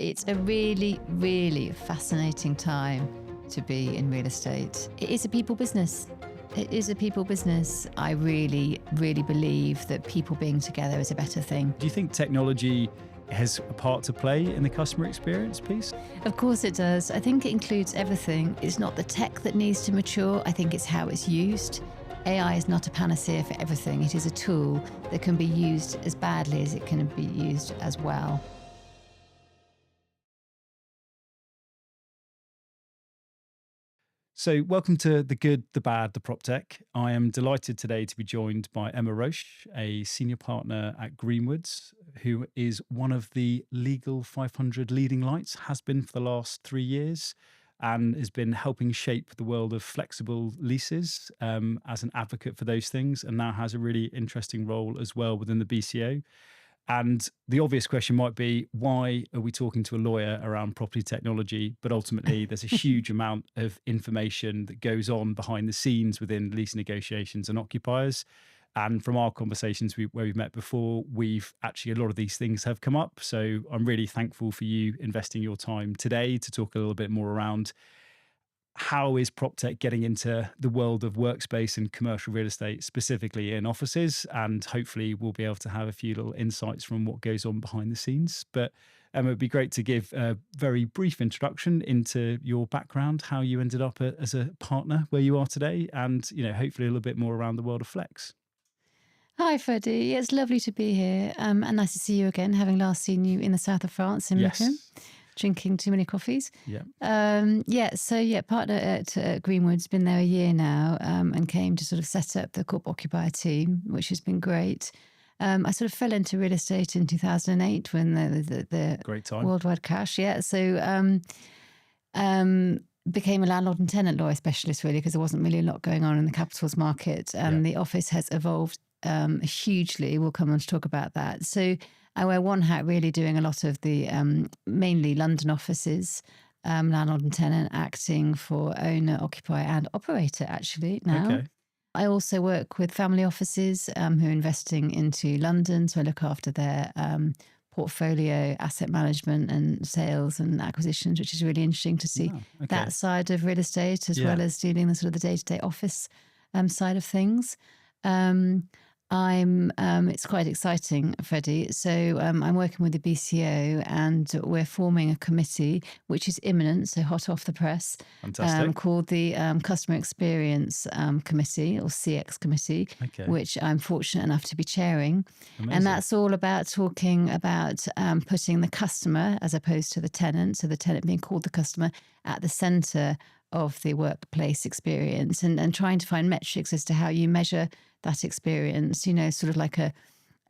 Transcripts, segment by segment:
It's a really, really fascinating time to be in real estate. It is a people business. It is a people business. I really, really believe that people being together is a better thing. Do you think technology has a part to play in the customer experience piece? Of course it does. I think it includes everything. It's not the tech that needs to mature. I think it's how it's used. AI is not a panacea for everything. It is a tool that can be used as badly as it can be used as well. So welcome to The Good, The Bad, The PropTech. I am delighted today to be joined by Emma Roche, a senior partner at Greenwoods, who is one of the legal 500 leading lights, has been for the last 3 years, and has been helping shape the world of flexible leases as an advocate for those things, and now has a really interesting role as well within the BCO. And the obvious question might be, why are we talking to a lawyer around property technology? But ultimately, there's a huge amount of information that goes on behind the scenes within lease negotiations and occupiers. And from our conversations where we've met before, we've actually, a lot of these things have come up. So I'm really thankful for you investing your time today to talk a little bit more around how is PropTech getting into the world of workspace and commercial real estate, specifically in offices? And hopefully we'll be able to have a few little insights from what goes on behind the scenes. But Emma, it'd be great to give a very brief introduction into your background, how you ended up as a partner where you are today, and hopefully a little bit more around the world of flex. Hi, Freddie. It's lovely to be here, and nice to see you again, having last seen you in the south of France in Mecum, drinking too many coffees. Partner at Greenwoods, been there a year now, and came to sort of set up the corp occupier team, which has been great. I sort of fell into real estate in 2008 when the Great time. worldwide crash. Became a landlord and tenant lawyer specialist, really, because there wasn't really a lot going on in the capitals market. The office has evolved hugely. We'll come on to talk about that. So I wear one hat, really doing a lot of the mainly London offices, landlord and tenant, acting for owner, occupier and operator actually now. Okay. I also work with family offices who are investing into London. So I look after their portfolio, asset management and sales and acquisitions, which is really interesting to see that side of real estate as well as dealing with sort of the day-to-day office side of things. It's quite exciting, Freddie. So I'm working with the BCO and we're forming a committee, which is imminent, so hot off the press. Fantastic. Called the Customer Experience Committee, or CX Committee, which I'm fortunate enough to be chairing. Amazing. And that's all about talking about putting the customer as opposed to the tenant, so the tenant being called the customer, at the centre of the workplace experience, and trying to find metrics as to how you measure that experience, sort of like a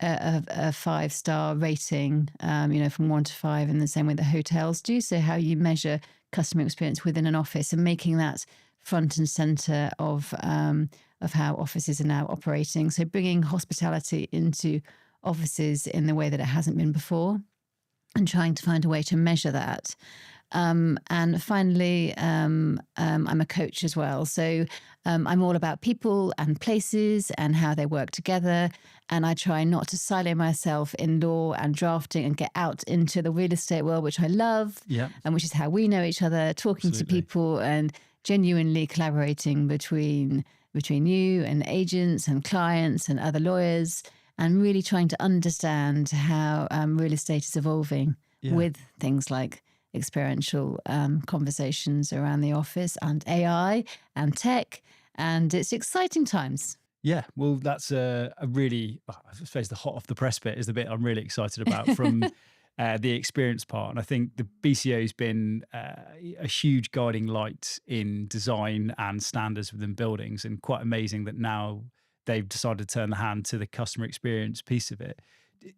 5-star rating, from 1 to 5, in the same way the hotels do. So how you measure customer experience within an office and making that front and center of how offices are now operating. So bringing hospitality into offices in the way that it hasn't been before, and trying to find a way to measure that. And finally, I'm a coach as well. So I'm all about people and places and how they work together. And I try not to silo myself in law and drafting and get out into the real estate world, which I love, and which is how we know each other, talking to people and genuinely collaborating between you and agents and clients and other lawyers, and really trying to understand how real estate is evolving with things like experiential conversations around the office and AI and tech, and it's exciting times. Yeah, well, that's a really, I suppose the hot off the press bit is the bit I'm really excited about from the experience part. And I think the BCO has been a huge guiding light in design and standards within buildings, and quite amazing that now they've decided to turn the hand to the customer experience piece of it.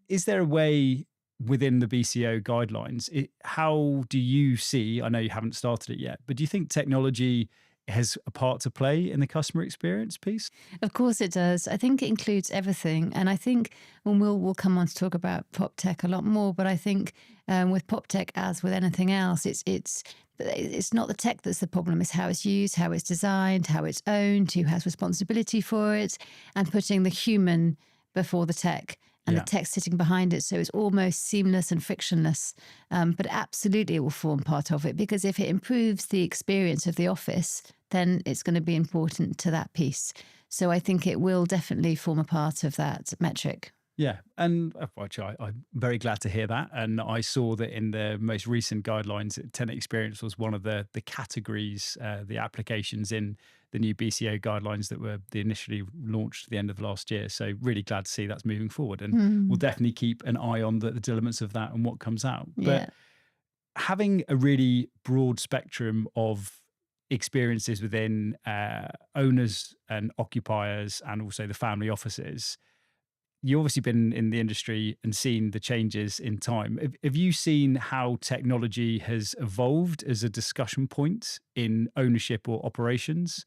Is there a way within the BCO guidelines, how do you see, I know you haven't started it yet, but do you think technology has a part to play in the customer experience piece? Of course it does. I think it includes everything. And I think when we'll come on to talk about PropTech a lot more, but I think with PropTech, as with anything else, it's not the tech that's the problem. It's how it's used, how it's designed, how it's owned, who has responsibility for it, and putting the human before the tech and the Yeah. tech sitting behind it. So it's almost seamless and frictionless. But absolutely, it will form part of it, because if it improves the experience of the office, then it's going to be important to that piece. So I think it will definitely form a part of that metric. Yeah, and actually, I'm very glad to hear that. And I saw that in the most recent guidelines, tenant experience was one of the categories, the applications in the new BCO guidelines that were initially launched at the end of last year. So really glad to see that's moving forward, and we'll Mm, definitely keep an eye on the elements of that and what comes out. But yeah. having a really broad spectrum of experiences within owners and occupiers, and also the family offices, you obviously been in the industry and seen the changes in time. Have you seen how technology has evolved as a discussion point in ownership or operations?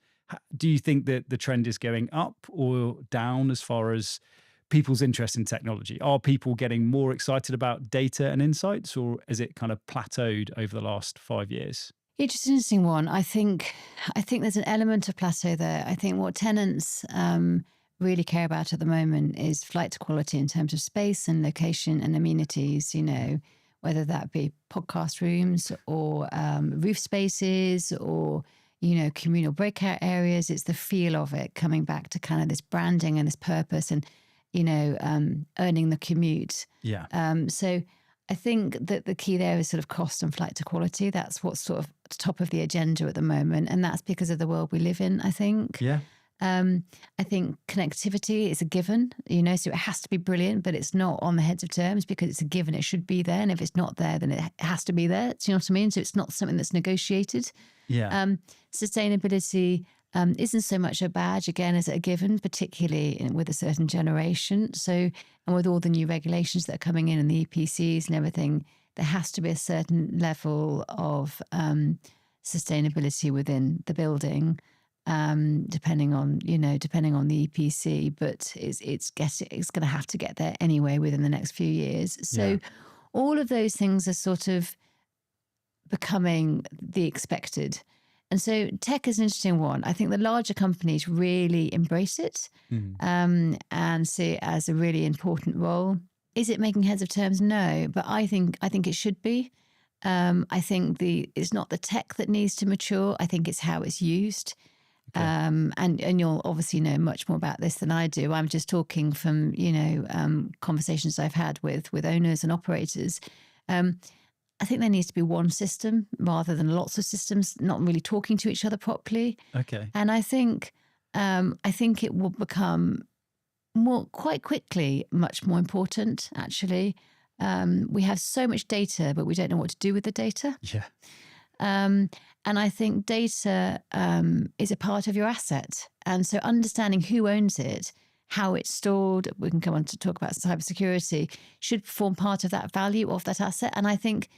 Do you think that the trend is going up or down as far as people's interest in technology? Are people getting more excited about data and insights, or has it kind of plateaued over the last 5 years? It's just an interesting one. I think there's an element of plateau there. I think what tenants really care about at the moment is flight to quality in terms of space and location and amenities. Whether that be podcast rooms or roof spaces or communal breakout areas. It's the feel of it coming back to kind of this branding and this purpose and earning the commute. Yeah. So I think that the key there is sort of cost and flight to quality. That's what's sort of top of the agenda at the moment. And that's because of the world we live in, I think. Yeah. I think connectivity is a given, so it has to be brilliant, but it's not on the heads of terms because it's a given. It should be there. And if it's not there, then it has to be there. Do you know what I mean? So it's not something that's negotiated. Yeah. Sustainability isn't so much a badge, again, as a given, particularly with a certain generation. So, and with all the new regulations that are coming in and the EPCs and everything, there has to be a certain level of sustainability within the building, depending on the EPC. But it's going to have to get there anyway within the next few years. So, Yeah. all of those things are sort of becoming the expected. And so tech is an interesting one. I think the larger companies really embrace it Mhm. and see it as a really important role. Is it making heads of terms? No, but I think it should be. I think it's not the tech that needs to mature. I think it's how it's used. Okay. And you'll obviously know much more about this than I do. I'm just talking from conversations I've had with owners and operators. I think there needs to be one system rather than lots of systems not really talking to each other properly. Okay. And I think it will become quite quickly much more important. Actually, we have so much data, but we don't know what to do with the data. Yeah. And I think data is a part of your asset, and so understanding who owns it, how it's stored, we can come on to talk about cybersecurity, should form part of that value of that asset. And I think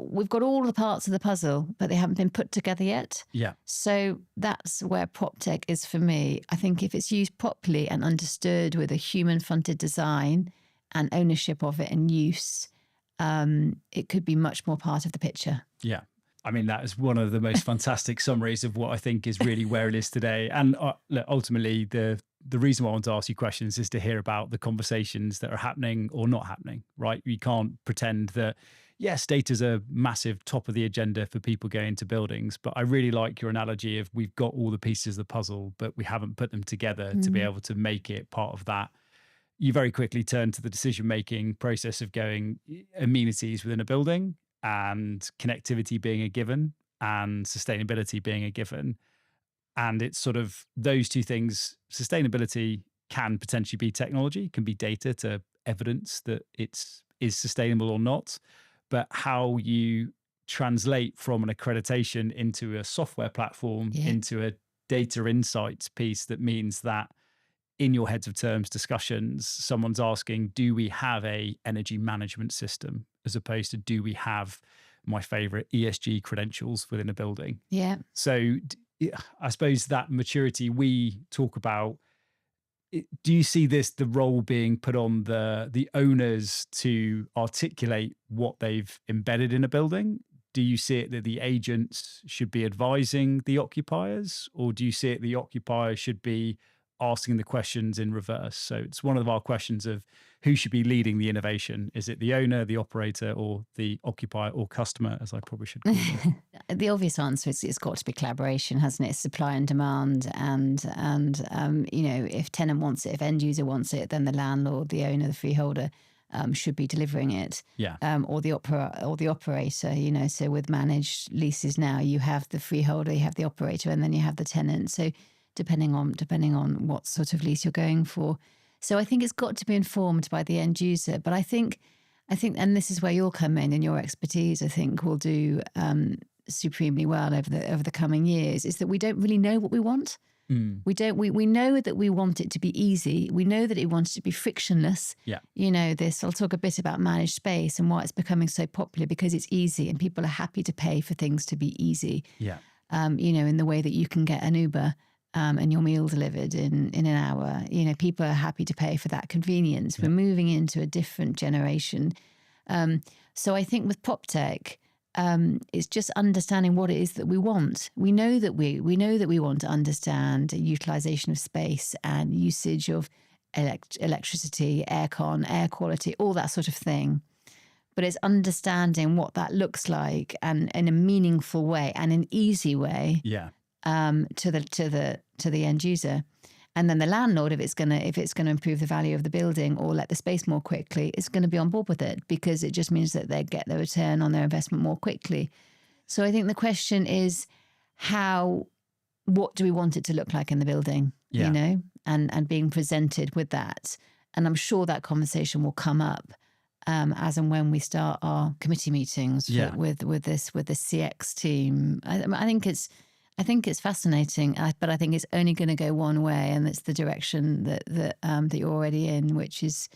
we've got all the parts of the puzzle, but they haven't been put together yet. Yeah. So that's where PropTech is for me. I think if it's used properly and understood with a human-fronted design and ownership of it and use, it could be much more part of the picture. Yeah. I mean, that is one of the most fantastic summaries of what I think is really where it is today. And look, ultimately, the reason why I want to ask you questions is to hear about the conversations that are happening or not happening, right? You can't pretend that, yes, data is a massive top of the agenda for people going into buildings, but I really like your analogy of we've got all the pieces of the puzzle, but we haven't put them together to be able to make it part of that. You very quickly turn to the decision-making process of going amenities within a building and connectivity being a given and sustainability being a given. And it's sort of those two things. Sustainability can potentially be technology, can be data to evidence that is sustainable or not. But how you translate from an accreditation into a software platform, Yeah. into a data insights piece, that means that in your heads of terms discussions, someone's asking, do we have a energy management system, as opposed to do we have my favorite ESG credentials within a building? Yeah. So I suppose that maturity we talk about, do you see the role being put on the owners to articulate what they've embedded in a building? Do you see it that the agents should be advising the occupiers, or do you see it the occupier should be asking the questions in reverse. So it's one of our questions of who should be leading the innovation. Is it the owner, the operator, or the occupier or customer, as I probably should call them? The obvious answer is it's got to be collaboration, hasn't it? Supply and demand, and if tenant wants it, if end user wants it, then the landlord, the owner, the freeholder should be delivering it. Yeah. Or the operator. So with managed leases now, you have the freeholder, you have the operator, and then you have the tenant. So depending on what sort of lease you're going for. So I think it's got to be informed by the end user. But I think, and this is where you'll come in and your expertise, I think, will do supremely well over the coming years, is that we don't really know what we want. We know that we want it to be easy. We know that we want it to be frictionless. Yeah. I'll talk a bit about managed space and why it's becoming so popular, because it's easy and people are happy to pay for things to be easy. Yeah. In the way that you can get an Uber and your meal delivered in an hour. People are happy to pay for that convenience. Yeah. We're moving into a different generation. So I think with PropTech, it's just understanding what it is that we want. We know that we want to understand utilization of space and usage of electricity, aircon, air quality, all that sort of thing. But it's understanding what that looks like, and in a meaningful way and an easy way. Yeah. To the end user. And then the landlord, if it's gonna improve the value of the building or let the space more quickly, is going to be on board with it, because it just means that they get the return on their investment more quickly. So I think the question is, what do we want it to look like in the building? Yeah. And being presented with that. And I'm sure that conversation will come up as and when we start our committee meetings with the CX team. I think it's fascinating, but I think it's only going to go one way, and it's the direction that you're already in, which is,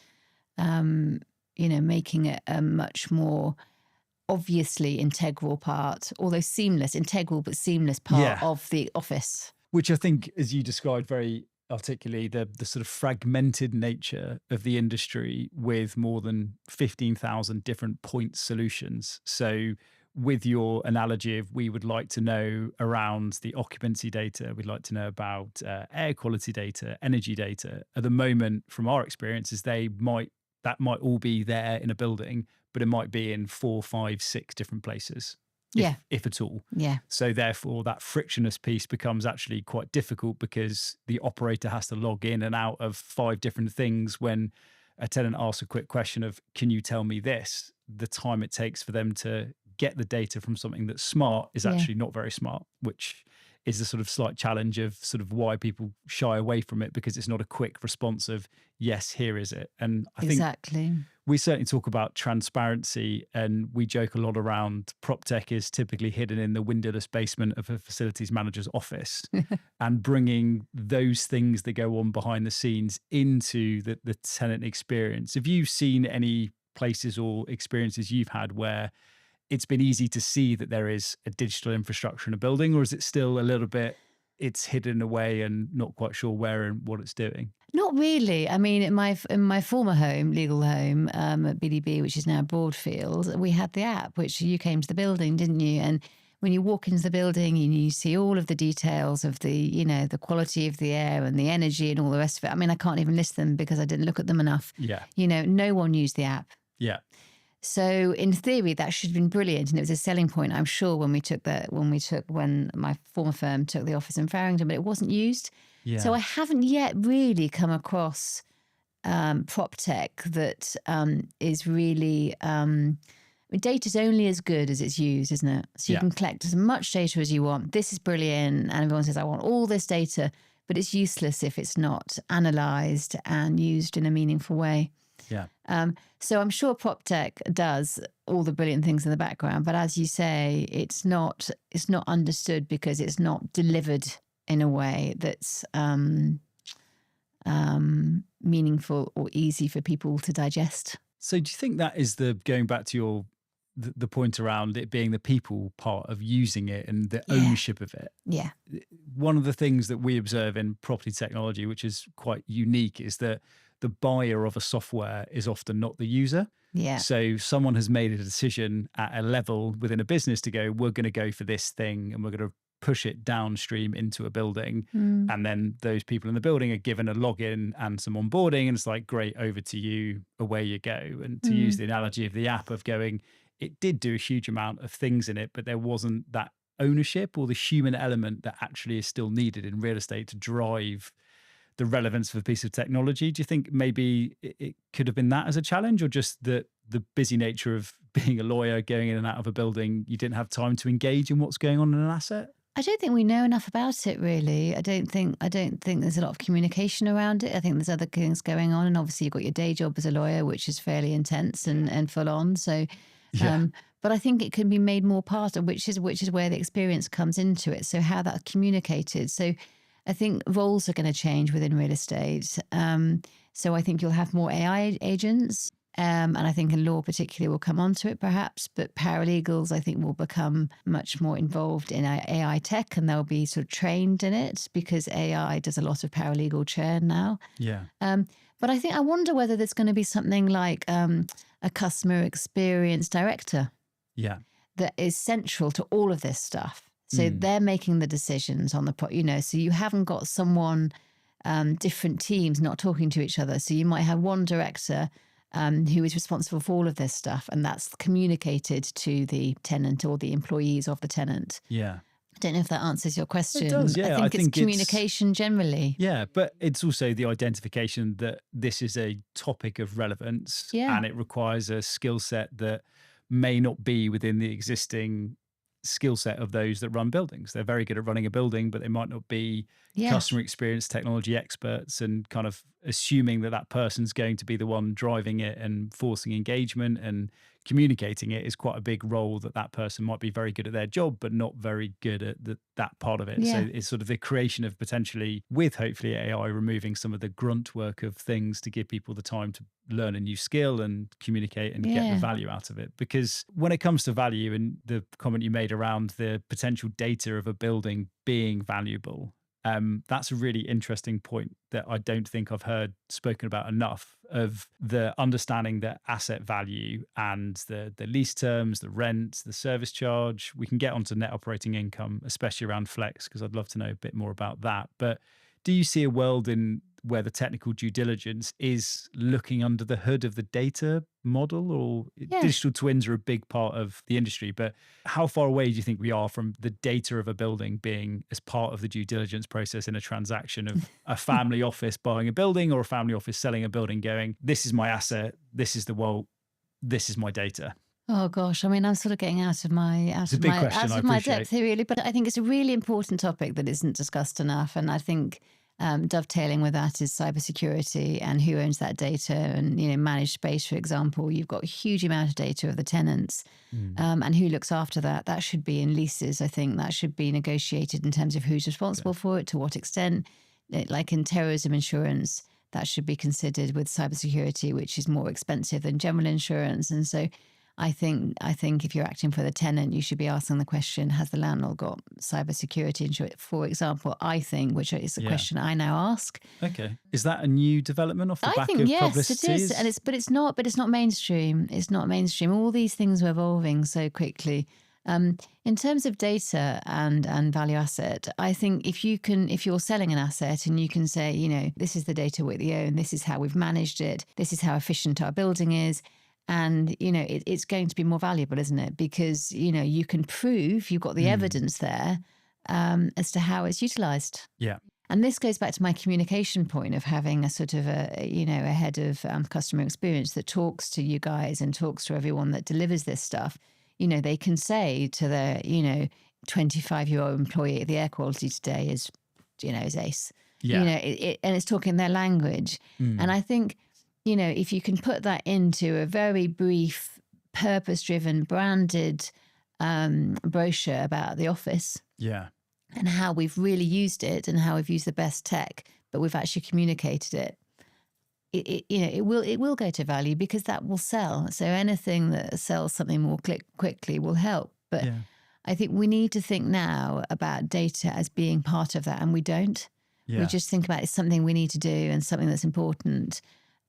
making it a much more obviously integral part, although integral but seamless part of the office. Which I think, as you described very articulately, the sort of fragmented nature of the industry with more than 15,000 different point solutions. So with your analogy of, we would like to know around the occupancy data, we'd like to know about air quality data, energy data. At the moment, from our experiences, that might all be there in a building, but it might be in 4, 5, 6 different places. If at all. Yeah. So therefore, that frictionless piece becomes actually quite difficult, because the operator has to log in and out of 5 different things. When a tenant asks a quick question of, can you tell me this? The time it takes for them to get the data from something that's smart is actually not very smart, which is the sort of slight challenge of sort of why people shy away from it, because it's not a quick response of, yes, here is it. And I think we certainly talk about transparency, and we joke a lot around PropTech is typically hidden in the windowless basement of a facilities manager's office, and bringing those things that go on behind the scenes into the tenant experience. Have you seen any places or experiences you've had where it's been easy to see that there is a digital infrastructure in a building, or is it still a little bit, it's hidden away and not quite sure where and what it's doing? Not really. I mean, in my former home, legal home, at BDB, which is now Broadfield, we had the app, which you came to the building, didn't you? And when you walk into the building, you see all of the details of the quality of the air and the energy and all the rest of it. I mean, I can't even list them because I didn't look at them enough. Yeah. No one used the app. Yeah. So in theory, that should have been brilliant, and it was a selling point, I'm sure, when my former firm took the office in Farringdon, but it wasn't used. Yeah. So I haven't yet really come across PropTech that is really. Data's only as good as it's used, isn't it? So you can collect as much data as you want. This is brilliant, and everyone says, "I want all this data," but it's useless if it's not analysed and used in a meaningful way. Yeah. So I'm sure PropTech does all the brilliant things in the background, but as you say, it's not understood because it's not delivered in a way that's meaningful or easy for people to digest. So do you think that is going back to the point around it being the people part of using it and the ownership of it? Yeah. One of the things that we observe in property technology, which is quite unique, is that the buyer of a software is often not the user. Yeah. So someone has made a decision at a level within a business to go, we're going to go for this thing and we're going to push it downstream into a building. Mm. And then those people in the building are given a login and some onboarding. And it's like, great, over to you, away you go. And to use Mm. the analogy of the app of going, it did do a huge amount of things in it, but there wasn't that ownership or the human element that actually is still needed in real estate to drive the relevance of a piece of technology. Do you think maybe it could have been that as a challenge, or just the busy nature of being a lawyer, going in and out of a building, you didn't have time to engage in what's going on in an asset? I don't think we know enough about it, really. I don't think there's a lot of communication around it. I think there's other things going on, and obviously you've got your day job as a lawyer, which is fairly intense and full on. So, Yeah. but I think it can be made more part of, which is where the experience comes into it. So how that's communicated. So I think roles are going to change within real estate. So I think you'll have more AI agents. And I think in law particularly will come onto it perhaps, but paralegals I think will become much more involved in AI tech, and they'll be sort of trained in it because AI does a lot of paralegal churn now. Yeah. But I wonder whether there's going to be something like a customer experience director Yeah. that is central to all of this stuff. So they're making the decisions on the, so you haven't got someone, different teams not talking to each other. So you might have one director who is responsible for all of this stuff, and that's communicated to the tenant or the employees of the tenant. Yeah. I don't know if that answers your question. It does, yeah. I think it's communication generally. Yeah, but it's also the identification that this is a topic of relevance, Yeah. and it requires a skill set that may not be within the existing skill set of those that run buildings. They're very good at running a building, but they might not be Yeah. customer experience technology experts, and kind of assuming that that person's going to be the one driving it and forcing engagement and communicating it is quite a big role that that person might be very good at their job, but not very good at that part of it. Yeah. So it's sort of the creation of potentially, with hopefully AI, removing some of the grunt work of things to give people the time to learn a new skill and communicate and get the value out of it. Because when it comes to value, and the comment you made around the potential data of a building being valuable, that's a really interesting point that I don't think I've heard spoken about enough, of the understanding that asset value and the lease terms, the rent, the service charge. We can get onto net operating income, especially around flex, because I'd love to know a bit more about that. But do you see a world in where the technical due diligence is looking under the hood of the data model? Or digital twins are a big part of the industry, but how far away do you think we are from the data of a building being as part of the due diligence process in a transaction of a family office buying a building, or a family office selling a building, going, this is my asset, this is the world, this is my data? Oh gosh, I mean, I'm sort of getting out of my depth here, really. But I think it's a really important topic that isn't discussed enough, and I think dovetailing with that is cybersecurity and who owns that data, and managed space, for example. You've got a huge amount of data of the tenants, and who looks after that. That should be in leases. I think that should be negotiated in terms of who's responsible for it, to what extent. Like in terrorism insurance, that should be considered with cybersecurity, which is more expensive than general insurance. And so I think if you're acting for the tenant, you should be asking the question, has the landlord got cybersecurity insurance, for example, I think, which is a question I now ask. Okay. Is that a new development off the back of yes, publicity? It is. And it's not mainstream. It's not mainstream. All these things are evolving so quickly. In terms of data and value asset, I think if you're selling an asset and you can say, this is the data we own, this is how we've managed it, this is how efficient our building is. And, it's going to be more valuable, isn't it? Because, you can prove you've got the evidence there as to how it's utilized. Yeah. And this goes back to my communication point of having a sort of a head of customer experience that talks to you guys and talks to everyone that delivers this stuff. They can say to their, 25-year-old employee, the air quality today is ace. Yeah. And it's talking their language. And I think, if you can put that into a very brief, purpose-driven, branded brochure about the office, and how we've really used it and how we've used the best tech, but we've actually communicated it will go to value, because that will sell. So anything that sells something more quickly will help. But I think we need to think now about data as being part of that, and we don't. We just think about it's something we need to do and something that's important.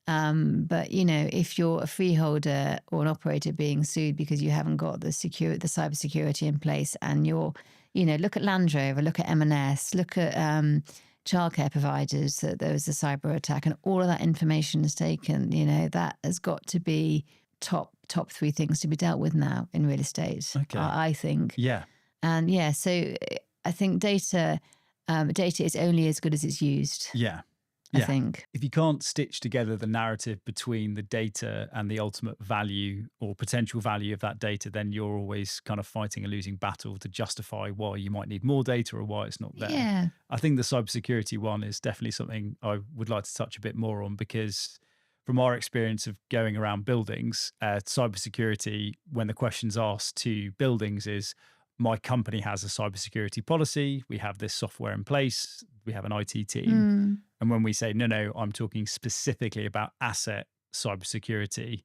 But if you're a freeholder or an operator being sued because you haven't got the cybersecurity in place, and you're look at Land Rover, look at M&S, look at childcare providers, that there was a cyber attack, and all of that information is taken. That has got to be top 3 things to be dealt with now in real estate. Okay. I think. Yeah. And so I think data is only as good as it's used. Yeah. I think. If you can't stitch together the narrative between the data and the ultimate value or potential value of that data, then you're always kind of fighting a losing battle to justify why you might need more data or why it's not there. Yeah. I think the cybersecurity one is definitely something I would like to touch a bit more on, because from our experience of going around buildings, cybersecurity, when the question's asked to buildings, is my company has a cybersecurity policy. We have this software in place. We have an IT team. And when we say, no, I'm talking specifically about asset cybersecurity,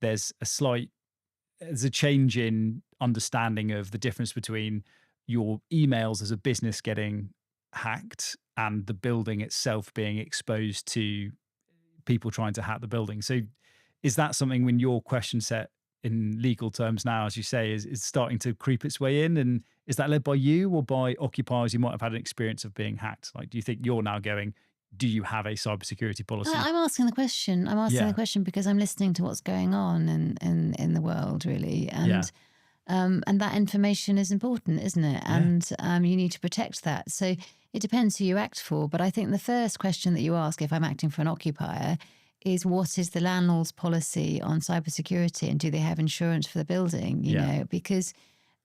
there's a change in understanding of the difference between your emails as a business getting hacked and the building itself being exposed to people trying to hack the building. So is that something, when your question set in legal terms now, as you say, is starting to creep its way in? And is that led by you or by occupiers who might have had an experience of being hacked? Like, do you think you're now going, do you have a cybersecurity policy? I'm asking the question. The question because I'm listening to what's going on in the world, really. And that information is important, isn't it? And you need to protect that. So it depends who you act for. But I think the first question that you ask, if I'm acting for an occupier, is what is the landlord's policy on cybersecurity, and do they have insurance for the building? You know, because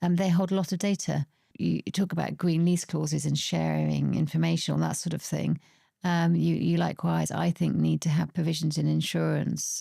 they hold a lot of data. You talk about green lease clauses and sharing information, all that sort of thing. You likewise, I think, need to have provisions in insurance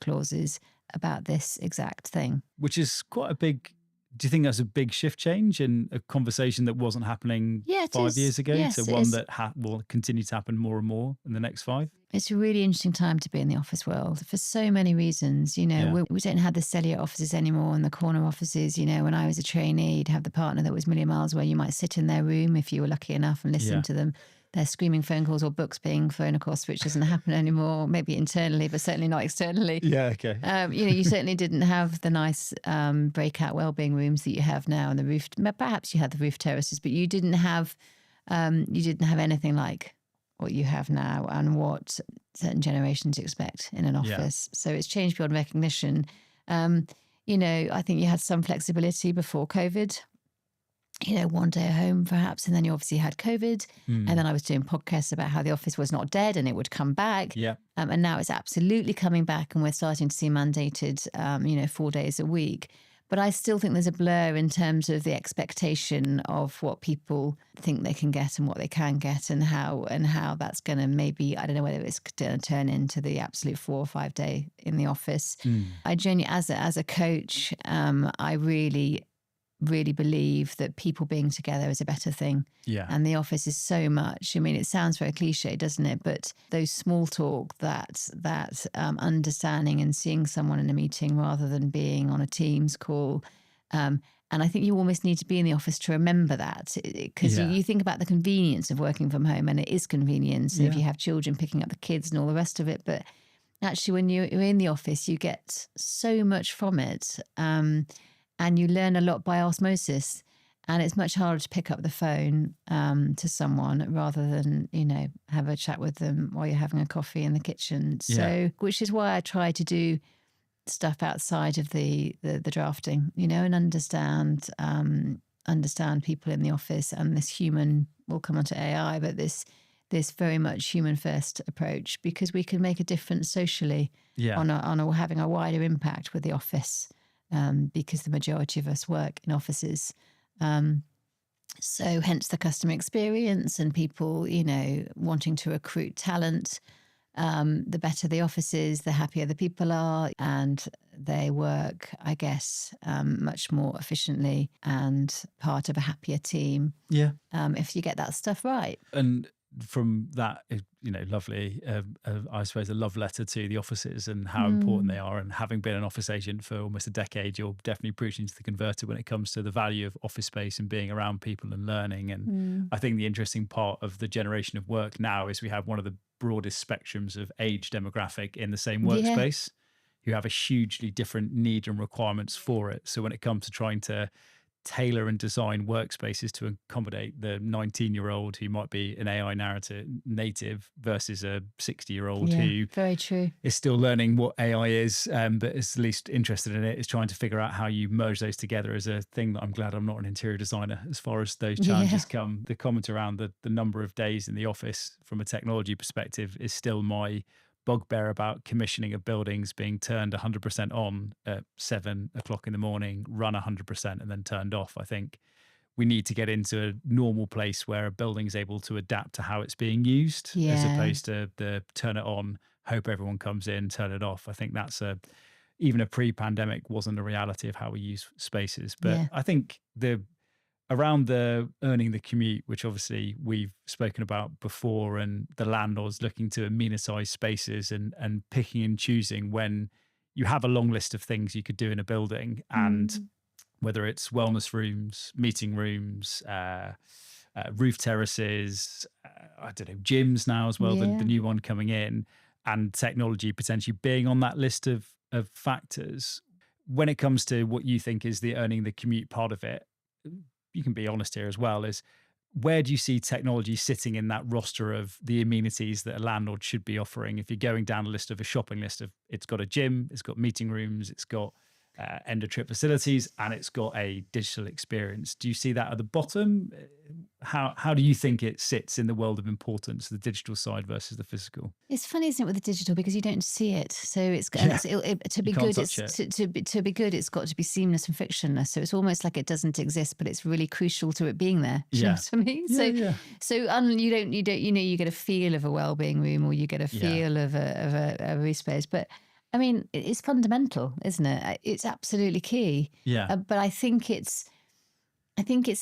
clauses about this exact thing. Which is quite a big. Do you think that's a big shift change in a conversation that wasn't happening 5 years ago to one that will continue to happen more and more in the next 5? It's a really interesting time to be in the office world for so many reasons. We don't have the cellular offices anymore and the corner offices. When I was a trainee, you'd have the partner that was a million miles away. You might sit in their room if you were lucky enough and listen to them. Their screaming phone calls or books being thrown across, which doesn't happen anymore, maybe internally, but certainly not externally. Yeah, okay. You certainly didn't have the nice breakout wellbeing rooms that you have now, and the roof. Perhaps you had the roof terraces, but you didn't have anything like what you have now and what certain generations expect in an office. So it's changed beyond recognition. I think you had some flexibility before COVID. One day at home perhaps, and then you obviously had COVID. And then I was doing podcasts about how the office was not dead and it would come back. And now it's absolutely coming back, and we're starting to see mandated, 4 days a week. But I still think there's a blur in terms of the expectation of what people think they can get and what they can get, and how that's going to maybe, I don't know whether it's going to turn into the absolute 4 or 5 day in the office. I genuinely, as a coach, I really believe that people being together is a better thing. And the office is so much. I mean, it sounds very cliche, doesn't it? But those small talk, that understanding and seeing someone in a meeting rather than being on a Teams call. And I think you almost need to be in the office to remember that, because you think about the convenience of working from home, and it is convenience. If you have children, picking up the kids and all the rest of it. But actually, when you're in the office, you get so much from it. And you learn a lot by osmosis, and it's much harder to pick up the phone to someone rather than, have a chat with them while you're having a coffee in the kitchen. So, which is why I try to do stuff outside of the drafting, and understand people in the office, and this human, we'll come on to AI, but this very much human first approach, because we can make a difference socially on having a wider impact with the office. Because the majority of us work in offices. So hence the customer experience and people, wanting to recruit talent. The better the office is, the happier the people are, and they work, I guess, much more efficiently and part of a happier team. If you get that stuff right. And from that, lovely, I suppose, a love letter to the offices and how important they are. And having been an office agent for almost a decade, you're definitely preaching to the converter when it comes to the value of office space and being around people and learning. And I think the interesting part of the generation of work now is we have one of the broadest spectrums of age demographic in the same workspace, who have a hugely different need and requirements for it. So when it comes to trying to tailor and design workspaces to accommodate the 19-year-old who might be an AI narrative native versus a 60-year-old Yeah, who very true. is still learning what AI is, but is the least interested in it, is trying to figure out how you merge those together as a thing that I'm glad I'm not an interior designer as far as those challenges come. The comment around the number of days in the office from a technology perspective is still my bugbear about commissioning of buildings being turned 100% on at 7 o'clock in the morning, run 100% and then turned off. I think we need to get into a normal place where a building is able to adapt to how it's being used, as opposed to the turn it on, hope everyone comes in, turn it off. I think that's even a pre-pandemic wasn't a reality of how we use spaces. But I think around the earning the commute, which obviously we've spoken about before, and the landlords looking to amenitize spaces and picking and choosing when you have a long list of things you could do in a building, and whether it's wellness rooms, meeting rooms, roof terraces, I don't know, gyms now as well, the new one coming in, and technology potentially being on that list of factors. When it comes to what you think is the earning the commute part of it, you can be honest here as well, is where do you see technology sitting in that roster of the amenities that a landlord should be offering? If you're going down a list of a shopping list of, it's got a gym, it's got meeting rooms, it's got end of trip facilities, and it's got a digital experience. Do you see that at the bottom? How do you think it sits in the world of importance, the digital side versus the physical? It's funny, isn't it, with the digital, because you don't see it. So it's to be good. To be good, it's got to be seamless and frictionless. So it's almost like it doesn't exist, but it's really crucial to it being there. Do you know what I mean? So you don't you get a feel of a well-being room, or you get a feel of a roof space, but I mean, it's fundamental, isn't it? It's absolutely key. But I think it's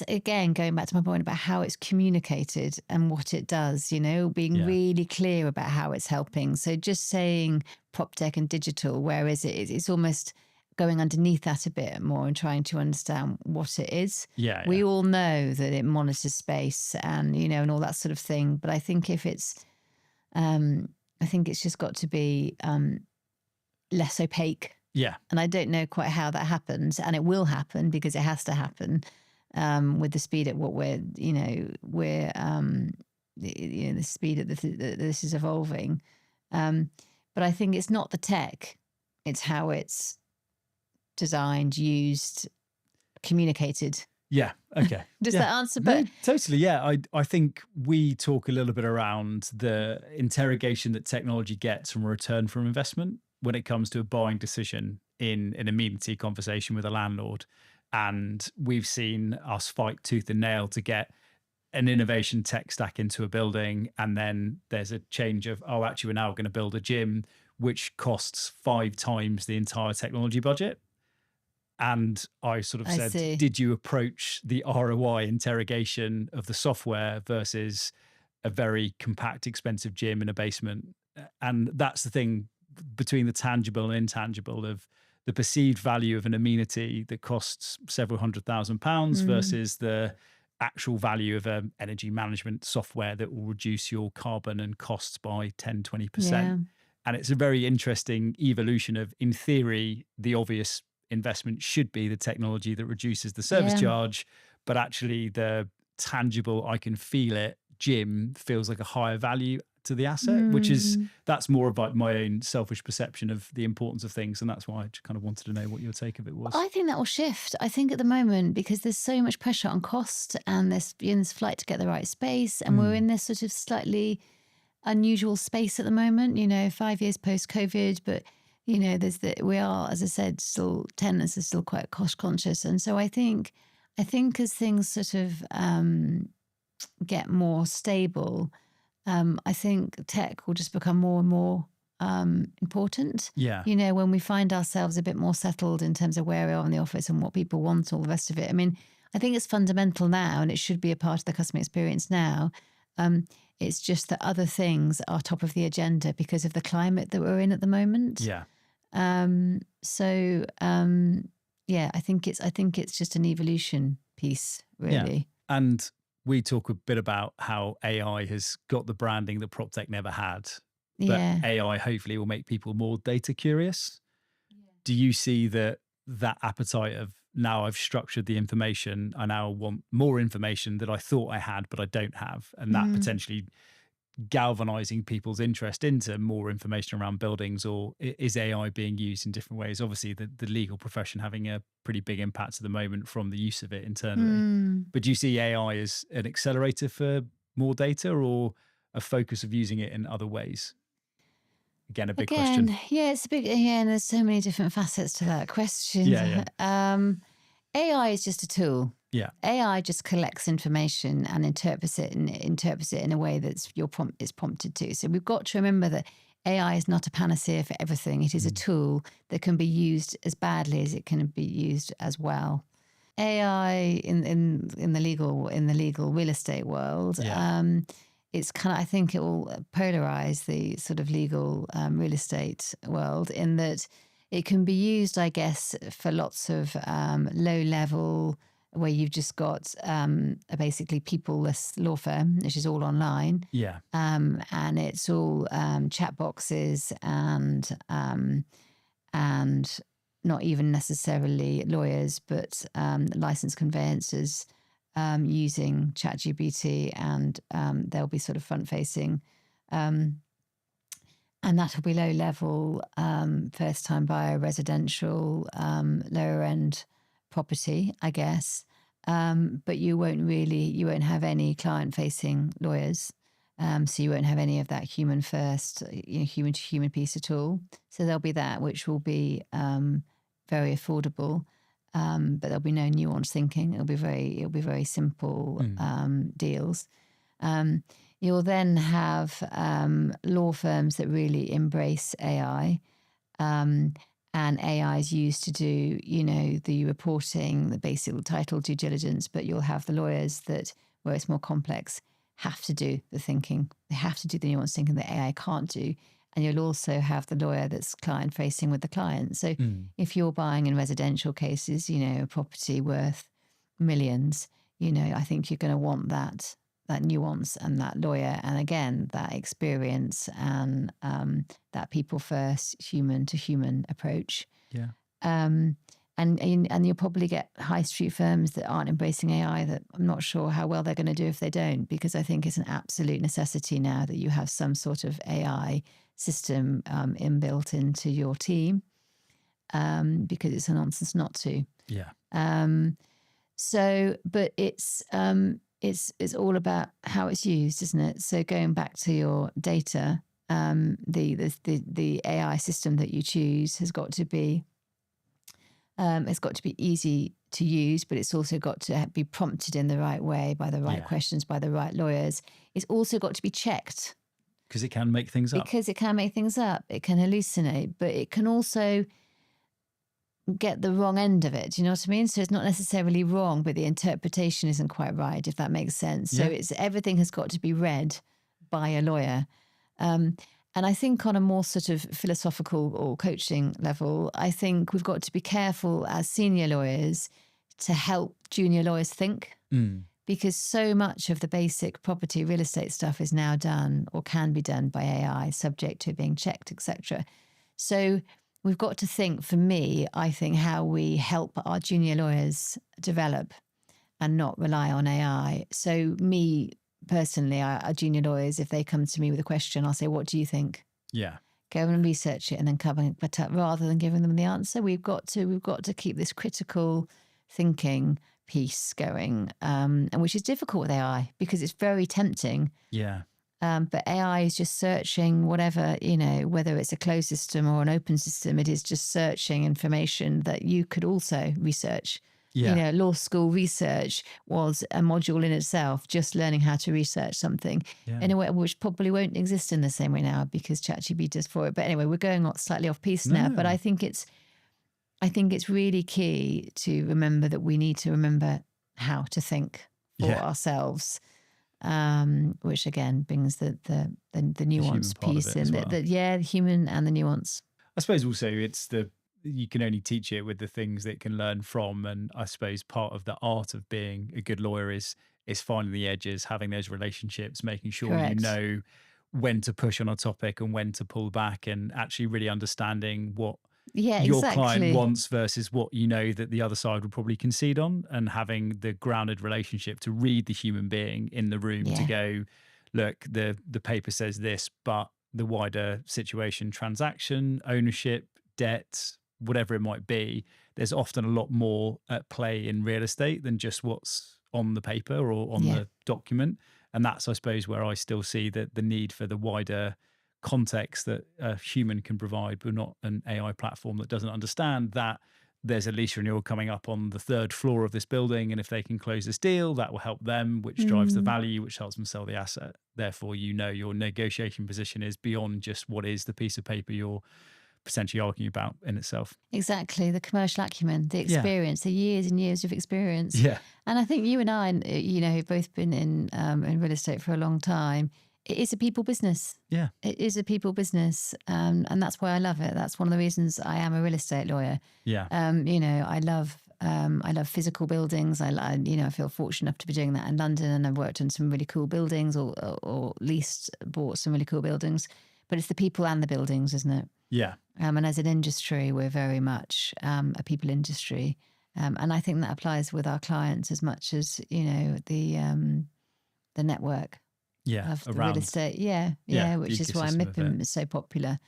again going back to my point about how it's communicated and what it does, being really clear about how it's helping. So just saying PropTech and digital, where is it? It's almost going underneath that a bit more and trying to understand what it is. We all know that it monitors space and, and all that sort of thing. But I think if it's, I think it's just got to be less opaque. And I don't know quite how that happens, and it will happen because it has to happen. With the speed at what the speed at this is evolving. But I think it's not the tech, it's how it's designed, used, communicated. Okay. Does that answer? But no, totally. I think we talk a little bit around the interrogation that technology gets from a return from investment when it comes to a buying decision in an amenity conversation with a landlord. And we've seen us fight tooth and nail to get an innovation tech stack into a building. And then there's a change of, actually, we're now going to build a gym, which costs 5 times the entire technology budget. And I sort of said, did you approach the ROI interrogation of the software versus a very compact, expensive gym in a basement? And that's the thing between the tangible and intangible of the perceived value of an amenity that costs several £100,000 versus the actual value of an energy management software that will reduce your carbon and costs by 10, 20%. And it's a very interesting evolution of, in theory, the obvious investment should be the technology that reduces the service charge, but actually the tangible, I can feel it, gym feels like a higher value to the asset, that's more about my own selfish perception of the importance of things. And that's why I just kind of wanted to know what your take of it was. I think that will shift. I think at the moment, because there's so much pressure on cost and there's in this flight to get the right space, and we're in this sort of slightly unusual space at the moment, 5 years post-COVID, but we are, as I said, still tenants are still quite cost conscious. And so I think as things sort of get more stable, I think tech will just become more and more important. When we find ourselves a bit more settled in terms of where we are in the office and what people want, all the rest of it. I mean, I think it's fundamental now, and it should be a part of the customer experience now. It's just that other things are top of the agenda because of the climate that we're in at the moment. I think it's just an evolution piece, really. And we talk a bit about how AI has got the branding that PropTech never had, but AI hopefully will make people more data curious. Do you see that appetite of now I've structured the information. I now want more information that I thought I had, but I don't have. And that potentially galvanizing people's interest into more information around buildings, or is AI being used in different ways? Obviously, the legal profession having a pretty big impact at the moment from the use of it internally. But do you see AI as an accelerator for more data, or a focus of using it in other ways? Again, a big question. Yeah, it's a big, yeah, and there's so many different facets to that question. Yeah. AI is just a tool. Yeah. AI just collects information and interprets it in a way that's is prompted to. So we've got to remember that AI is not a panacea for everything. It is a tool that can be used as badly as it can be used as well. AI in the legal real estate world, it's kind of, I think it will polarize the sort of legal real estate world in that it can be used, I guess, for lots of low level, where you've just got a basically peopleless law firm, which is all online. Yeah. And it's all chat boxes and not even necessarily lawyers, but licensed conveyancers using ChatGPT, and they'll be sort of front facing. And that'll be low level, first time buyer, residential, lower end property, I guess. But you won't have any client facing lawyers. So you won't have any of that human first, human to human piece at all. So there'll be that, which will be very affordable. But there'll be no nuanced thinking. It'll be very simple deals. You'll then have law firms that really embrace AI, and AI is used to do, the reporting, the basic title due diligence. But you'll have the lawyers that, where it's more complex, have to do the thinking. They have to do the nuanced thinking that AI can't do. And you'll also have the lawyer that's client facing with the client. So if you're buying in residential cases, a property worth millions, I think you're going to want that nuance and that lawyer, and again, that experience and that people first, human to human approach. Yeah. And you'll probably get high street firms that aren't embracing AI that I'm not sure how well they're going to do if they don't, because I think it's an absolute necessity now that you have some sort of AI system inbuilt into your team, because it's a nonsense not to. Yeah. But it's all about how it's used, isn't it? So going back to your data, the AI system that you choose has got to be easy to use, but it's also got to be prompted in the right way by the right questions, by the right lawyers. It's also got to be checked. Because it can make things up. Because it can make things up. It can hallucinate, but it can also get the wrong end of it. Do you know what I mean? So it's not necessarily wrong, but the interpretation isn't quite right, if that makes sense. So everything has got to be read by a lawyer. And I think on a more sort of philosophical or coaching level, I think we've got to be careful as senior lawyers to help junior lawyers think. Because so much of the basic property real estate stuff is now done or can be done by AI, subject to being checked, etc. So we've got to think, for me, I think, how we help our junior lawyers develop and not rely on AI. So me personally, our junior lawyers, if they come to me with a question, I'll say, what do you think? Yeah. Go and research it and then come but rather than giving them the answer. We've got to keep this critical thinking piece going, and which is difficult with AI because it's very tempting. Yeah. But AI is just searching whatever, whether it's a closed system or an open system, it is just searching information that you could also research. Yeah. Law school research was a module in itself, just learning how to research something in a way which probably won't exist in the same way now because ChatGPT does for it. But anyway, we're going slightly off piece now, but I think it's really key to remember that we need to remember how to think for ourselves, which again brings the nuance piece in, the human and the nuance. I suppose also you can only teach it with the things that it can learn from, and I suppose part of the art of being a good lawyer is finding the edges, having those relationships, making sure Correct. you know when to push on a topic and when to pull back, and actually really understanding what Yeah, your client exactly. wants versus what you know that the other side would probably concede on, and having the grounded relationship to read the human being in the room to Yeah. go, look, the paper says this, but the wider situation, transaction, ownership, debt, whatever it might be, there's often a lot more at play in real estate than just what's on the paper or on Yeah. the document. And that's, I suppose, where I still see the need for the wider context that a human can provide, but not an AI platform that doesn't understand that there's a lease renewal coming up on the third floor of this building. And if they can close this deal, that will help them, which drives the Mm. value, which helps them sell the asset. Therefore, you know, your negotiation position is beyond just what is the piece of paper you're potentially arguing about in itself. Exactly. The commercial acumen, the Yeah. experience, the years and years of experience. Yeah. And I think you and I, who've both been in real estate for a long time, it is a people business. Yeah. It is a people business. And that's why I love it. That's one of the reasons I am a real estate lawyer. Yeah. I love physical buildings. I feel fortunate enough to be doing that in London, and I've worked on some really cool buildings or leased, bought some really cool buildings. But it's the people and the buildings, isn't it? Yeah. And as an industry, we're very much a people industry. And I think that applies with our clients as much as, the network Yeah. of the real Around. estate. Yeah. Yeah, The which is why ecosystem of it. MIPIM is so popular.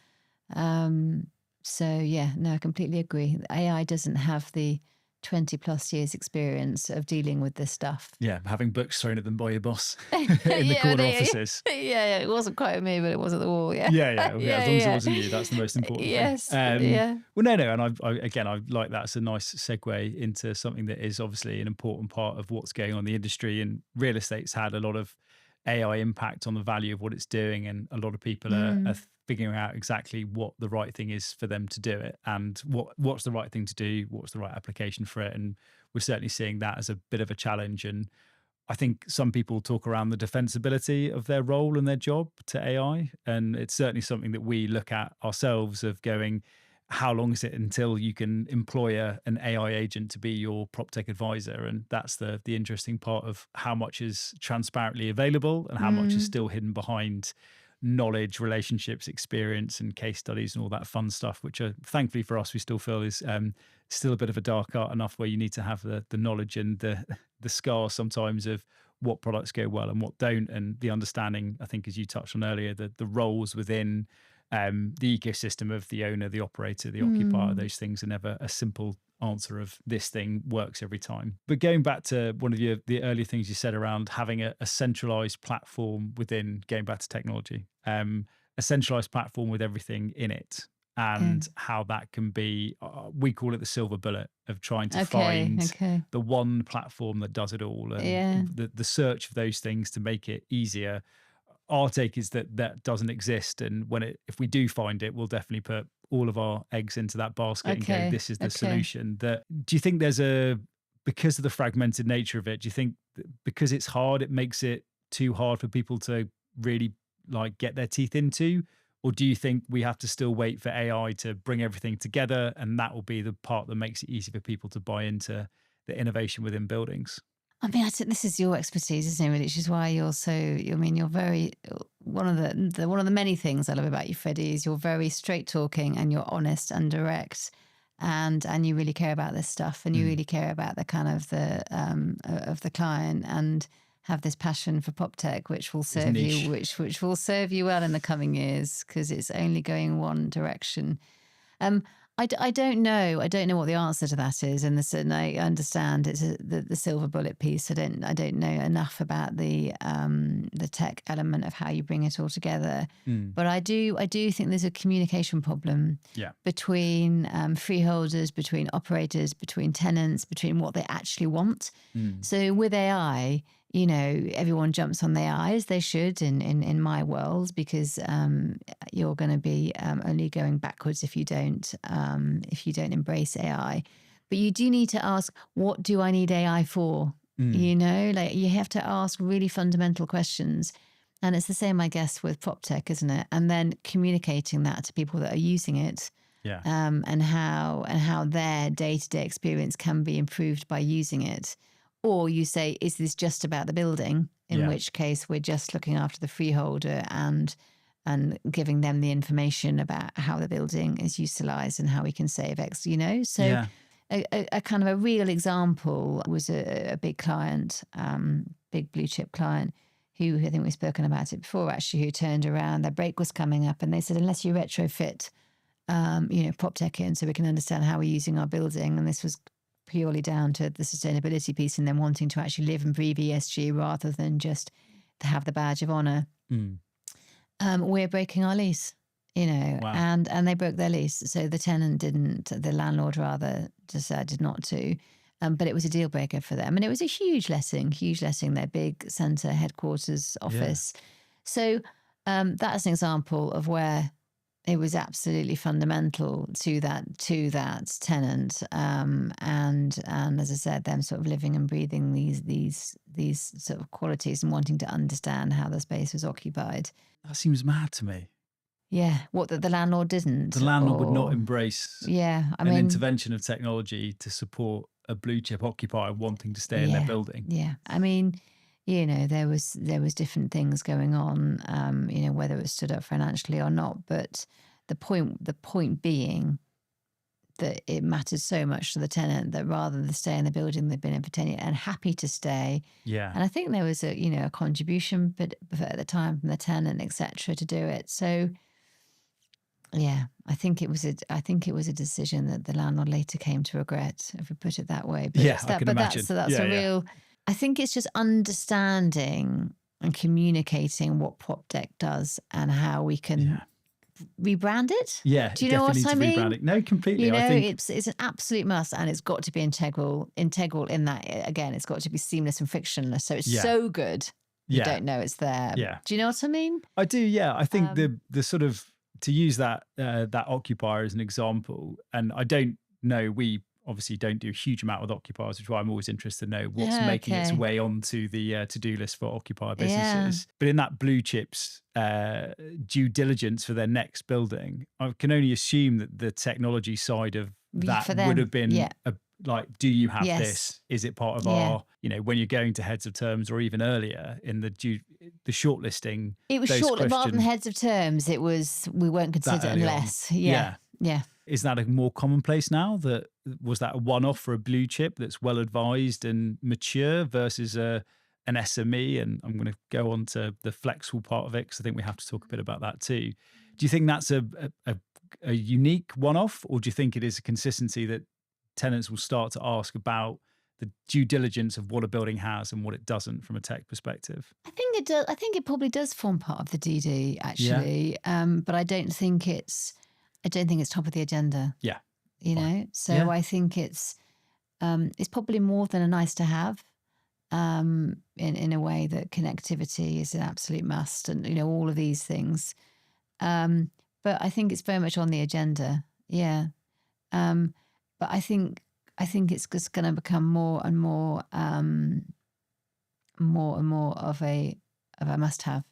I completely agree. AI doesn't have the 20 plus years experience of dealing with this stuff. Yeah. Having books thrown at them by your boss in the corner offices. Yeah, it wasn't quite me, but it was at the wall. Yeah. Yeah. As long as it yeah. wasn't you, that's the most important Yes. thing. Yeah. Well, no. And I like that. It's a nice segue into something that is obviously an important part of what's going on in the industry. And real estate's had a lot of AI impact on the value of what it's doing. And a lot of people are figuring out exactly what the right thing is for them to do it, and what's the right thing to do, what's the right application for it. And we're certainly seeing that as a bit of a challenge. And I think some people talk around the defensibility of their role and their job to AI. And it's certainly something that we look at ourselves of going, how long is it until you can employ an AI agent to be your PropTech advisor? And that's the interesting part of how much is transparently available and how much is still hidden behind knowledge, relationships, experience, and case studies and all that fun stuff, which are thankfully for us, we still feel is still a bit of a dark art enough where you need to have the knowledge and the scars sometimes of what products go well and what don't, and the understanding, I think, as you touched on earlier, the roles within the ecosystem of the owner, the operator, the occupier. Those things are never a simple answer of this thing works every time. But going back to one of the earlier things you said around having a centralized platform within, going back to technology, a centralized platform with everything in it, and how that can be, we call it the silver bullet of trying to find the one platform that does it all, and the search of those things to make it easier. Our take is that doesn't exist, and if we do find it, we'll definitely put all of our eggs into that basket and go, this is the solution. Do you think because of the fragmented nature of it, do you think because it's hard, it makes it too hard for people to really get their teeth into? Or do you think we have to still wait for AI to bring everything together, and that will be the part that makes it easy for people to buy into the innovation within buildings? I mean, I think this is your expertise, isn't it? Which is why you're you're very, one of the many things I love about you, Freddie, is you're very straight talking and you're honest and direct, and you really care about this stuff, and you really care about the kind of of the client, and have this passion for PropTech, which will serve you, which will serve you well in the coming years, because it's only going one direction. I don't know. I don't know what the answer to that is, and I understand it's the silver bullet piece. I don't know enough about the tech element of how you bring it all together. But I do think there's a communication problem between freeholders, between operators, between tenants, between what they actually want. So with AI, everyone jumps on the AI, as they should in my world, because you're going to be only going backwards if you don't embrace AI. But you do need to ask, what do I need AI for? You have to ask really fundamental questions. And it's the same, I guess, with PropTech, isn't it? And then communicating that to people that are using it. And how their day-to-day experience can be improved by using it. Or you say, is this just about the building? In which case, we're just looking after the freeholder and and giving them the information about how the building is utilised and how we can save X, So Yeah. a kind of a real example was a big client, big blue chip client, who I think we've spoken about it before, actually, who turned around, their break was coming up, and they said, unless you retrofit, PropTech in so we can understand how we're using our building. And this was purely down to the sustainability piece and them wanting to actually live and breathe ESG rather than just to have the badge of honour. We're breaking our lease, Wow. and they broke their lease. So the tenant didn't, the landlord rather, decided not to. But it was a deal breaker for them. And it was a huge letting, their big centre headquarters office. Yeah. So that's an example of where it was absolutely fundamental to that tenant. And as I said, them sort of living and breathing these sort of qualities and wanting to understand how the space was occupied. That seems mad to me. Yeah, what, that the landlord didn't? The landlord would not embrace an intervention of technology to support a blue chip occupier wanting to stay in their building. Yeah, I mean, there was different things going on, whether it stood up financially or not. But the point being that it matters so much to the tenant that rather than stay in the building they've been in for 10 years and happy to stay. Yeah. And I think there was a contribution, but at the time from the tenant, etc., to do it. So yeah, I think it was a decision that the landlord later came to regret, if we put it that way. But yeah, I can imagine. That's a real. I think it's just understanding and communicating what PropTech does and how we can rebrand it. Yeah, do you know what I mean? Rebrand it. No, completely. I think it's an absolute must, and it's got to be integral in that. Again, it's got to be seamless and frictionless. So it's so good you don't know it's there. Yeah. Do you know what I mean? I do. Yeah, I think the sort of, to use that occupier as an example, and I don't know, we obviously don't do a huge amount with occupiers, which is why I'm always interested to know what's making its way onto the to-do list for occupier businesses. But in that blue chips due diligence for their next building, I can only assume that the technology side of that would have been like, do you have this? Is it part of our, when you're going to heads of terms or even earlier in the shortlisting? It was short, rather than heads of terms, it was, we won't consider unless. Yeah. Is that a more commonplace now? Was that a one-off for a blue chip that's well advised and mature versus an SME? And I'm going to go on to the flexible part of it because I think we have to talk a bit about that too. Do you think that's a unique one-off, or do you think it is a consistency that tenants will start to ask about the due diligence of what a building has and what it doesn't from a tech perspective? I think it does. I think it probably does form part of the DD actually, but I don't think it's top of the agenda. Yeah. So I think it's probably more than a nice to have, in a way that connectivity is an absolute must, and all of these things. But I think it's very much on the agenda. Yeah. But I think it's just going to become more and more of a must-have.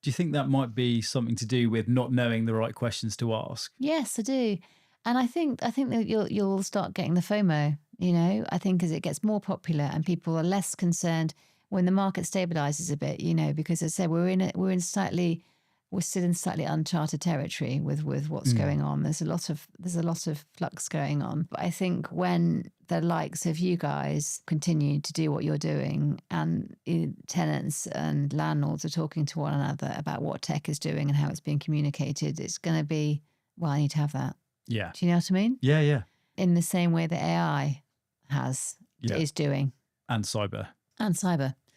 Do you think that might be something to do with not knowing the right questions to ask? Yes, I do, and I think that you'll start getting the FOMO. I think as it gets more popular and people are less concerned when the market stabilizes a bit. Because as I said, we're still in slightly uncharted territory with what's going on. There's a lot of flux going on. But I think when the likes of you guys continue to do what you're doing, and tenants and landlords are talking to one another about what tech is doing and how it's being communicated, it's going to be, well, I need to have that. Yeah. Do you know what I mean? Yeah. In the same way that AI is doing. And cyber.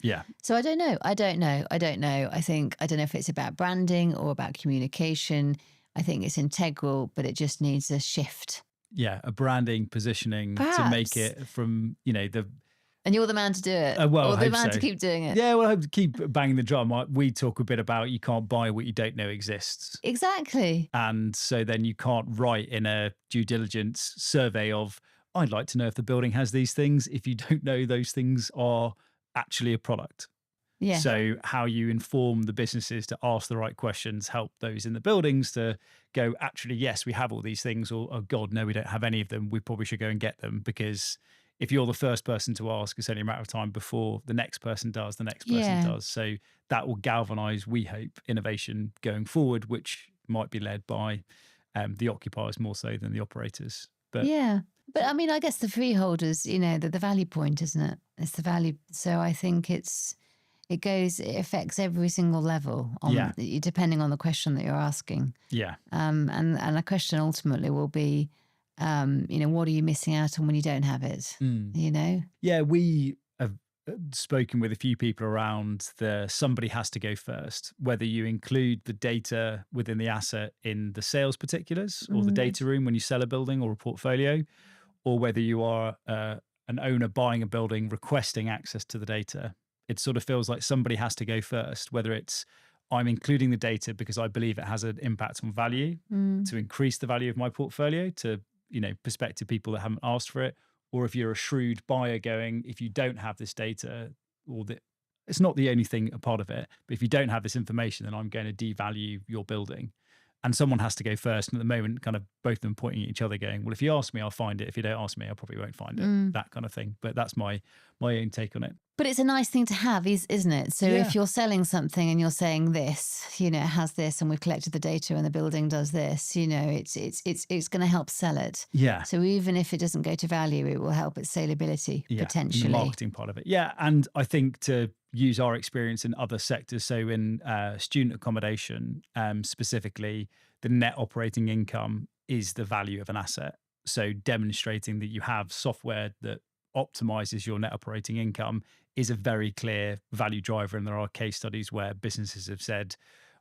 Yeah. So I don't know. I don't know. I don't know if it's about branding or about communication. I think it's integral, but it just needs a shift. Yeah, a branding positioning to make it from, And you're the man to do it. Well, or the man to keep doing it. Yeah, well, I hope to keep banging the drum. We talk a bit about you can't buy what you don't know exists. Exactly. And so then you can't write in a due diligence survey of, I'd like to know if the building has these things, if you don't know those things are actually a product. Yeah. So how you inform the businesses to ask the right questions, help those in the buildings to go, actually, yes, we have all these things, or, oh God, no, we don't have any of them. We probably should go and get them, because if you're the first person to ask, it's only a matter of time before the next person does, the next person Yeah. does. So that will galvanize, we hope, innovation going forward, which might be led by the occupiers more so than the operators. But Yeah. But I mean, I guess the freeholders, the value point, isn't it? It's the value. So I think it affects every single level Yeah. depending on the question that you're asking. yeah, And a question ultimately will be, what are you missing out on when you don't have it? Yeah, we have spoken with a few people around somebody has to go first, whether you include the data within the asset in the sales particulars or the data room when you sell a building or a portfolio, or whether you are an owner buying a building requesting access to the data. It sort of feels like somebody has to go first, whether it's I'm including the data because I believe it has an impact on value to increase the value of my portfolio to, prospective people that haven't asked for it. Or if you're a shrewd buyer going, if you don't have this data, it's not the only thing a part of it, but if you don't have this information, then I'm going to devalue your building. And someone has to go first. And at the moment, kind of both of them pointing at each other going, well, if you ask me, I'll find it. If you don't ask me, I probably won't find it. That kind of thing. But that's my own take on it. But it's a nice thing to have, isn't it? So if you're selling something and you're saying this, it has this, and we've collected the data, and the building does this, it's going to help sell it. Yeah. So even if it doesn't go to value, it will help its saleability potentially. The marketing part of it. Yeah, and I think to use our experience in other sectors, so in student accommodation specifically, the net operating income is the value of an asset. So demonstrating that you have software that optimizes your net operating income is a very clear value driver. And there are case studies where businesses have said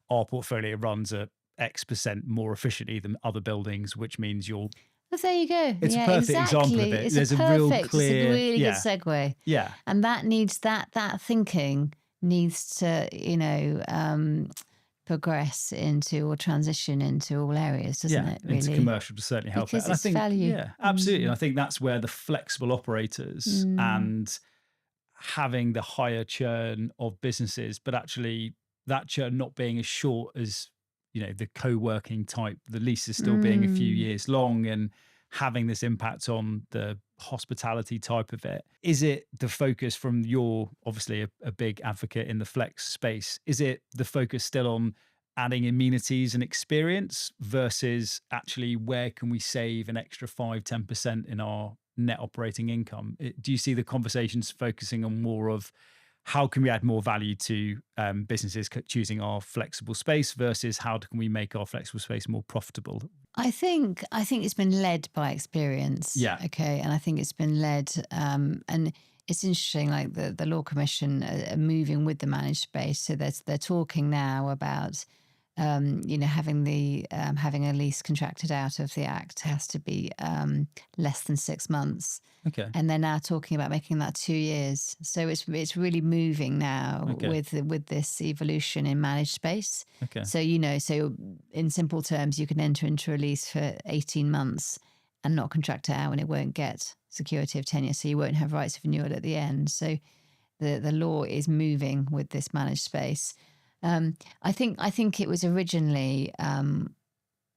our portfolio runs at X% more efficiently than other buildings, which means you're. Well, there you go. It's a perfect example of it. It's There's a real clear, it's a really good segue. Yeah. And that needs that thinking needs to, progress into or transition into all areas, doesn't it? Really, into commercial to certainly help because it. And it's I think, value. Yeah, absolutely. And I think that's where the flexible operators and having the higher churn of businesses, but actually that churn not being as short as, the co-working type, the leases still being a few years long and having this impact on the hospitality type of it. Is it the focus from your, obviously a big advocate in the flex space, is it the focus still on adding amenities and experience versus actually where can we save an extra 5-10% in our net operating income? Do you see the conversations focusing on more of how can we add more value to businesses choosing our flexible space versus how can we make our flexible space more profitable? I think it's been led by experience. Yeah. Okay. And I think it's been led, and it's interesting, like the Law Commission are moving with the managed space. So they're talking now about, having a lease contracted out of the Act has to be less than 6 months. Okay. And they're now talking about making that 2 years. So it's really moving now with this evolution in managed space. Okay. So, so in simple terms, you can enter into a lease for 18 months and not contract it out, and it won't get security of tenure. So you won't have rights of renewal at the end. So the law is moving with this managed space. I think it was originally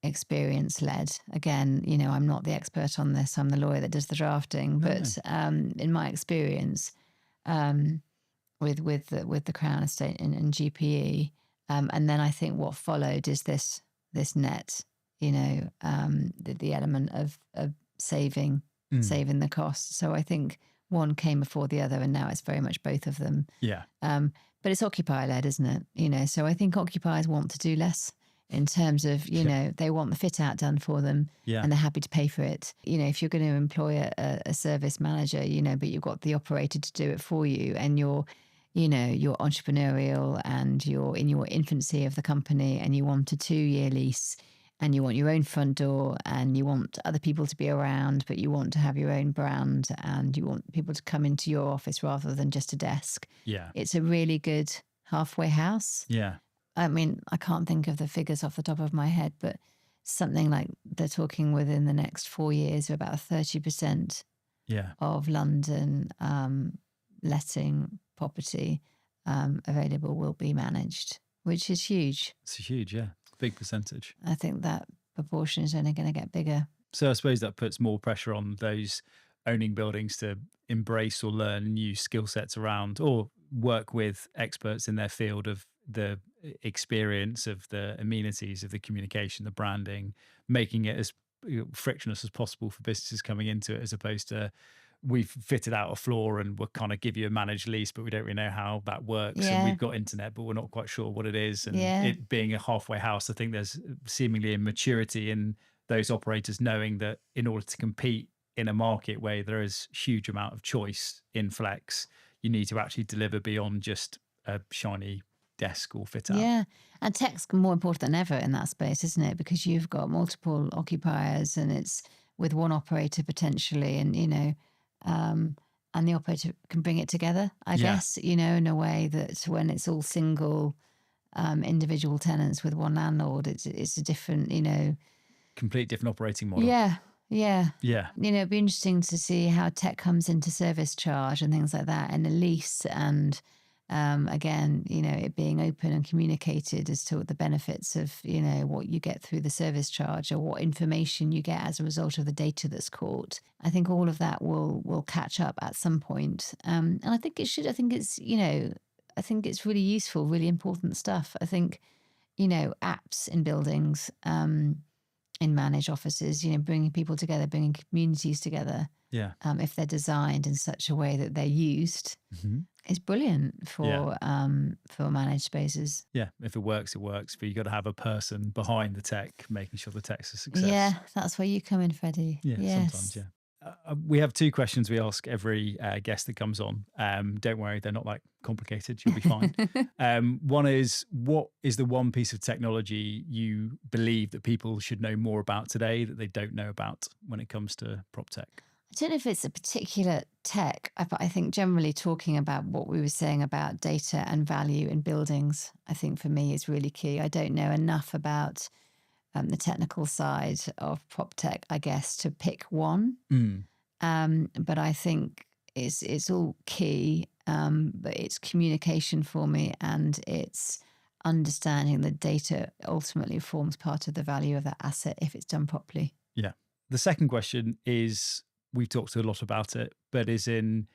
experience led. Again, I'm not the expert on this. I'm the lawyer that does the drafting. But in my experience, with the Crown Estate and GPE, and then I think what followed is this net. The element of saving the cost. So I think one came before the other, and now it's very much both of them. Yeah. But it's occupier led, isn't it? So I think occupiers want to do less in terms of, they want the fit out done for them, and they're happy to pay for it. If you're going to employ a service manager, but you've got the operator to do it for you, and you're entrepreneurial and you're in your infancy of the company, and you want a 2-year lease, and you want your own front door, and you want other people to be around, but you want to have your own brand, and you want people to come into your office rather than just a desk. Yeah. It's a really good halfway house. Yeah. I mean, I can't think of the figures off the top of my head, but something like they're talking within the next 4 years of about 30% of London letting property available will be managed, which is huge. It's a huge, big percentage. I think that proportion is only going to get bigger. So I suppose that puts more pressure on those owning buildings to embrace or learn new skill sets around, or work with experts in their field of the experience of the amenities, of the communication, the branding, making it as frictionless as possible for businesses coming into it, as opposed to we've fitted out a floor and we'll kind of give you a managed lease, but we don't really know how that works. And Yeah. we've got internet, but we're not quite sure what it is. And Yeah. it being a halfway house, I think there's seemingly immaturity in those operators knowing that in order to compete in a market where there is huge amount of choice in flex, you need to actually deliver beyond just a shiny desk or fit out. Yeah. And tech's more important than ever in that space, isn't it? Because you've got multiple occupiers and it's with one operator potentially, and, and the operator can bring it together, I guess, in a way that when it's all single individual tenants with one landlord, it's a different, complete different operating model. Yeah. It'd be interesting to see how tech comes into service charge and things like that, and a lease, and again, it being open and communicated as to the benefits of, what you get through the service charge, or what information you get as a result of the data that's caught. I think all of that will catch up at some point. And I think it should. I think it's, I think it's really useful, really important stuff. I think, apps in buildings, in managed offices, bringing people together, bringing communities together. Yeah. If they're designed in such a way that they're used, is brilliant for managed spaces. Yeah, if it works, it works. But you got to have a person behind the tech, making sure the tech's a success. Yeah, that's where you come in, Freddie. Yeah, yes. sometimes, yeah. We have two questions we ask every guest that comes on. Don't worry, they're not like complicated. You'll be fine. One is, what is the one piece of technology you believe that people should know more about today that they don't know about when it comes to PropTech? I don't know if it's a particular tech, but I think generally talking about what we were saying about data and value in buildings, I think for me is really key. I don't know enough about the technical side of PropTech, I guess, to pick one. But I think it's all key. But it's communication for me, and it's understanding that data ultimately forms part of the value of that asset if it's done properly. Yeah. The second question is, we've talked a lot about it, but is in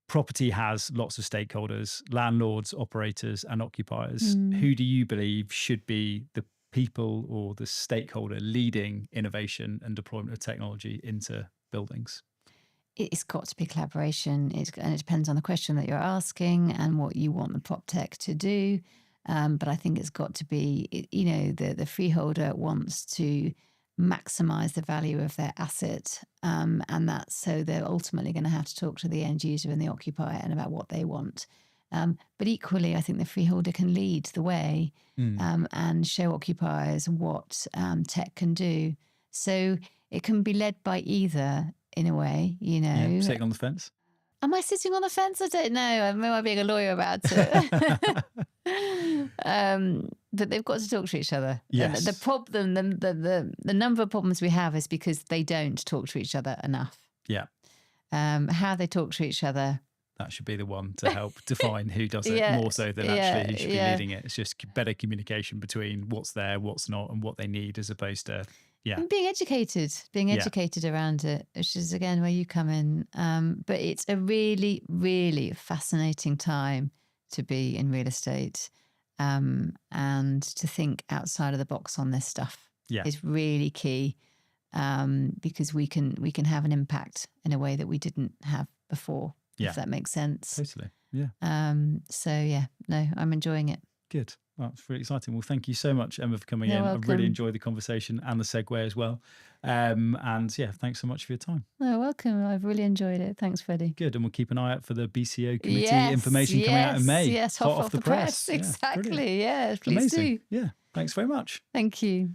property has lots of stakeholders, landlords, operators, and occupiers. Who do you believe should be the people or the stakeholder leading innovation and deployment of technology into buildings? It's got to be collaboration. And it depends on the question that you're asking and what you want the PropTech to do. But I think it's got to be, the freeholder wants to maximize the value of their asset. And that's so they're ultimately going to have to talk to the end user and the occupier and about what they want. But equally, I think the freeholder can lead the way and show occupiers what tech can do. So it can be led by either, in a way, Sitting on the fence? Am I sitting on the fence? I don't know. Am I being a lawyer about it? But they've got to talk to each other. Yes. The problem, the number of problems we have is because they don't talk to each other enough. Yeah. How they talk to each other. That should be the one to help define who does it, more so than actually who should be leading it. It's just better communication between what's there, what's not, and what they need, as opposed to, and being educated around it, which is, again, where you come in. But it's a really, really fascinating time to be in real estate, and to think outside of the box on this stuff is really key, because we can have an impact in a way that we didn't have before. If that makes sense. Totally. Yeah. I'm enjoying it. Good. Well, it's really exciting. Well, thank you so much, Emma, for coming in. Welcome. I really enjoyed the conversation and the segue as well. Thanks so much for your time. You're welcome. I've really enjoyed it. Thanks, Freddie. Good. And we'll keep an eye out for the BCO committee information coming out in May. Yes, hot off the press. Exactly. Yeah, please do. Amazing. Yeah. Thanks very much. Thank you.